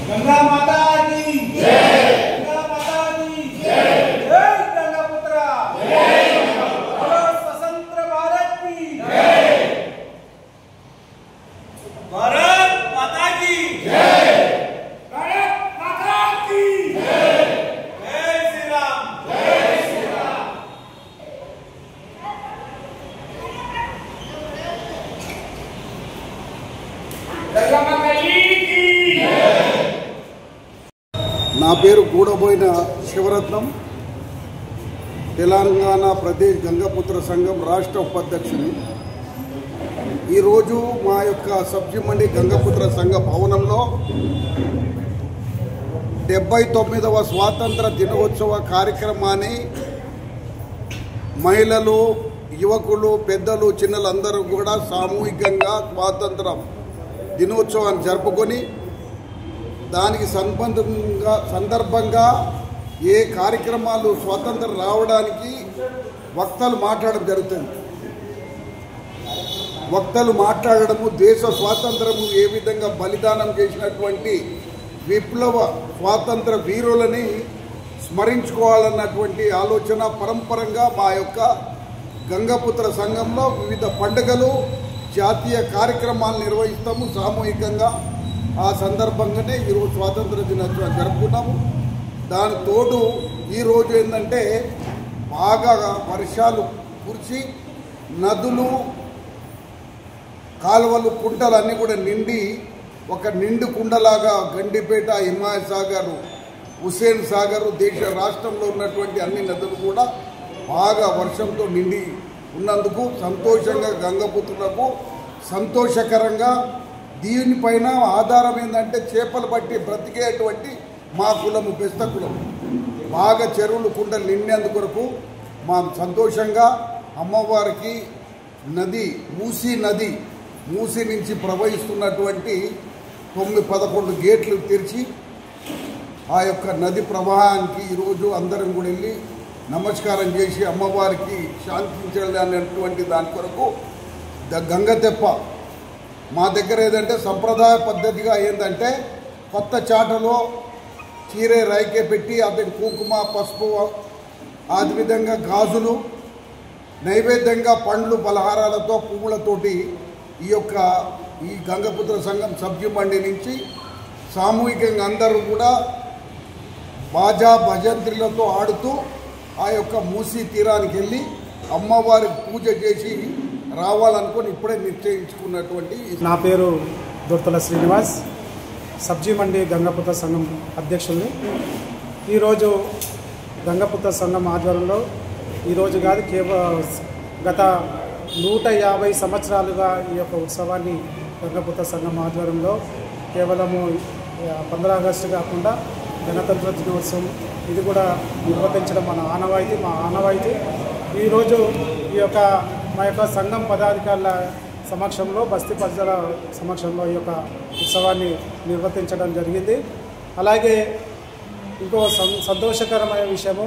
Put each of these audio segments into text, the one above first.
गंगा माता की जय, गंगा माता की जय, जय गंगापुत्र जय, बोलो स्वतंत्र भारत की जय, भारत माता की जय, भारत माता की जय, जय श्री राम, जय श्री राम। गंगा माता की जय। నా పేరు గూడబోయిన శివరత్నం, తెలంగాణ ప్రదేశ్ గంగపుత్ర సంఘం రాష్ట్ర ఉపాధ్యక్షుని. ఈరోజు మా యొక్క సబ్జీ మండి గంగపుత్ర సంఘ భవనంలో 79వ స్వాతంత్ర దినోత్సవ కార్యక్రమాన్ని మహిళలు, యువకులు, పెద్దలు, చిన్నలందరూ కూడా సామూహికంగా స్వాతంత్ర దినోత్సవాన్ని జరుపుకొని దానికి సందర్భంగా ఏ కార్యక్రమాలు స్వాతంత్రం రావడానికి వక్తలు మాట్లాడడం జరుగుతుంది. వక్తలు మాట్లాడడము దేశ స్వాతంత్రము ఏ విధంగా బలిదానం చేసినటువంటి విప్లవ స్వాతంత్ర వీరులని స్మరించుకోవాలన్నటువంటి ఆలోచన పరంపరంగా మా యొక్క గంగపుత్ర సంఘంలో వివిధ పండుగలు, జాతీయ కార్యక్రమాలు నిర్వహిస్తాము సామూహికంగా. ఆ సందర్భంగానే ఈరోజు స్వాతంత్ర దినోత్సవం జరుపుకున్నాము. దాని తోడు ఈరోజు ఏంటంటే బాగా వర్షాలు కురిసి నదులు, కాలువలు, కుంటలు అన్నీ కూడా నిండి ఒక నిండు కుండలాగా గండిపేట, హిమాయత్ సాగర్, హుస్సేన్ సాగర్, దేశ రాష్ట్రంలో ఉన్నటువంటి అన్ని నదులు కూడా బాగా వర్షంతో నిండి ఉన్నందుకు సంతోషంగా గంగపుత్రులకు సంతోషకరంగా. దీనిపైన ఆధారం ఏంటంటే చేపలు పట్టి బ్రతికేటువంటి మా కులము బెస్త కులం. బాగా చెరువులు, కుండలు నిండేందుకు కొరకు మా సంతోషంగా అమ్మవారికి నది, మూసీ నుంచి ప్రవహిస్తున్నటువంటి 9-11 గేట్లు తెరిచి ఆ యొక్క నది ప్రవాహానికి ఈరోజు అందరం కూడా వెళ్ళి నమస్కారం చేసి అమ్మవారికి శాంతించాలనేటువంటి దాని కొరకు గంగతెప్ప మా దగ్గర ఏదంటే సంప్రదాయ పద్ధతిగా ఏంటంటే కొత్త చాటలో చీరే రైకే పెట్టి అతని కుంకుమ, పసుపు, ఆ విధంగా గాజులు, నైవేద్యంగా పండ్లు, పలహారాలతో, పువ్వులతోటి ఈ గంగపుత్ర సంఘం సబ్జీ మండి నుంచి సామూహికంగా అందరూ కూడా బాజా భజంత్రులతో ఆడుతూ ఆ యొక్క మూసీ తీరానికి వెళ్ళి అమ్మవారికి పూజ చేసి రావాలనుకొని ఇప్పుడే నిశ్చయించుకున్నటువంటి. నా పేరు దొర్తల శ్రీనివాస్, సబ్జీ మండి గంగపుత్ర సంఘం అధ్యక్షుల్ని. ఈరోజు గంగపుత్ర సంఘం ఆధ్వర్యంలో ఈరోజు కాదు, కేవలం గత 150 సంవత్సరాలుగా ఈ యొక్క ఉత్సవాన్ని గంగపుత్ర సంఘం ఆధ్వర్యంలో కేవలము 15 ఆగస్టు కాకుండా గణతంత్ర దినోత్సవం ఇది కూడా నిర్వర్తించడం మా ఆనవాయితీ. ఈరోజు మా యొక్క సంఘం పదాధికారుల సమక్షంలో, బస్తీ ప్రజల సమక్షంలో ఈ యొక్క ఉత్సవాన్ని నిర్వర్తించడం జరిగింది. అలాగే ఇంకో సంతోషకరమైన విషయము,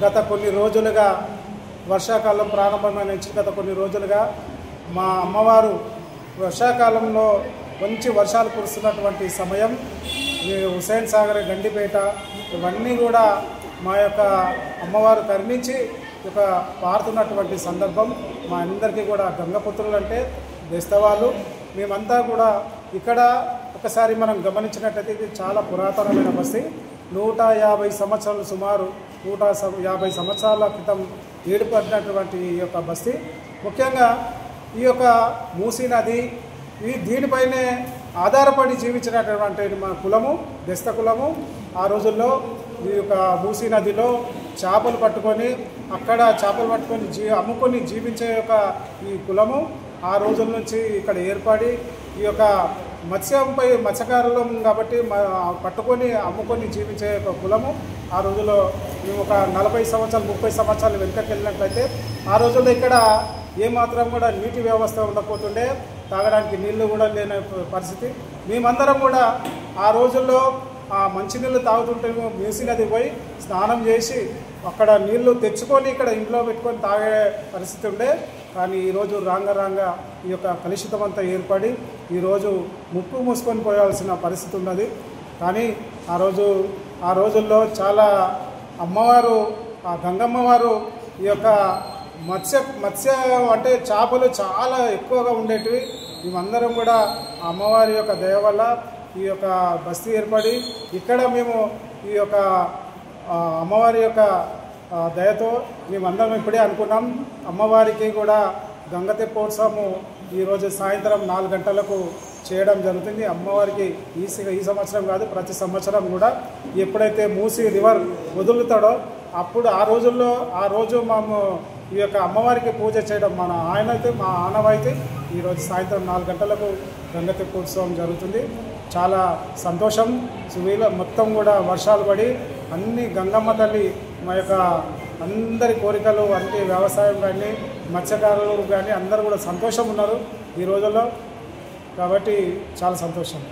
గత కొన్ని రోజులుగా వర్షాకాలం ప్రారంభమైన నుంచి గత కొన్ని రోజులుగా మా అమ్మవారు వర్షాకాలంలో మంచి వర్షాలు కురుస్తున్నటువంటి సమయం, హుస్సేన్ సాగర్, గండిపేట ఇవన్నీ కూడా మా యొక్క అమ్మవారు కరుణించి పారుతున్నటువంటి సందర్భం. మా అందరికీ కూడా గంగపుత్రులు అంటే బెస్తవాళ్ళు. మేమంతా కూడా ఇక్కడ ఒకసారి మనం గమనించినట్టయితే ఇది చాలా పురాతనమైన బస్తీ. 150 సంవత్సరాలు, సుమారు 150 సంవత్సరాల క్రితం ఏర్పడినటువంటి ఈ యొక్క బస్తీ. ముఖ్యంగా ఈ యొక్క మూసీ నది దీనిపైనే ఆధారపడి జీవించినటువంటి మా కులము బెస్త కులము. ఆ రోజుల్లో ఈ యొక్క మూసీ నదిలో చేపలు పట్టుకొని అమ్ముకొని జీవించే యొక్క ఈ కులము ఆ రోజుల నుంచి ఇక్కడ ఏర్పడి ఈ యొక్క మత్స్యకారులం కాబట్టి పట్టుకొని అమ్ముకొని జీవించే యొక్క కులము ఆ రోజుల్లో మేము ఒక 40 సంవత్సరాలు 30 సంవత్సరాలు వెనుకకి వెళ్ళినట్లయితే ఆ రోజుల్లో ఇక్కడ ఏమాత్రం కూడా నీటి వ్యవస్థ ఉండకపోతుండే, తాగడానికి నీళ్లు కూడా లేని పరిస్థితి. మేమందరం కూడా ఆ రోజుల్లో ఆ మంచినీళ్ళు తాగుతుంటే మూసీ నది పోయి స్నానం చేసి అక్కడ నీళ్లు తెచ్చుకొని ఇక్కడ ఇంట్లో పెట్టుకొని తాగే పరిస్థితి ఉండే. కానీ ఈరోజు రాంగ ఈ యొక్క కలుషితం అంతా ఏర్పడి ఈరోజు ముక్కు మూసుకొని పోయాల్సిన పరిస్థితి ఉన్నది. కానీ ఆ రోజుల్లో చాలా అమ్మవారు, ఆ గంగమ్మవారు ఈ యొక్క మత్స్య అంటే చేపలు చాలా ఎక్కువగా ఉండేటివి. మేమందరం కూడా అమ్మవారి యొక్క దయ వల్ల ఈ యొక్క బస్తీ ఏర్పడి ఇక్కడ మేము ఈ యొక్క అమ్మవారి యొక్క దయతో మేమందరం ఇప్పుడే అనుకున్నాం. అమ్మవారికి కూడా గంగ తెప్పోత్సవము ఈరోజు సాయంత్రం 4 గంటలకు చేయడం జరుగుతుంది. అమ్మవారికి ఈ సంవత్సరం కాదు, ప్రతి సంవత్సరం కూడా ఎప్పుడైతే మూసీ రివర్ వదులుతాడో అప్పుడు ఆ రోజు మేము ఈ యొక్క అమ్మవారికి పూజ చేయడం మా ఆనవాయితీ. ఈరోజు సాయంత్రం 4 గంటలకు గంగ తెప్పోత్సవం జరుగుతుంది. చాలా సంతోషం. సువీల మొత్తం కూడా వర్షాలు పడి అన్ని గంగమ్మ తల్లి మా యొక్క అందరి కోరికలు అన్ని వ్యవసాయం కానీ మత్స్యకారులు కానీ అందరూ కూడా సంతోషం ఉన్నారు ఈ రోజుల్లో. కాబట్టి చాలా సంతోషం.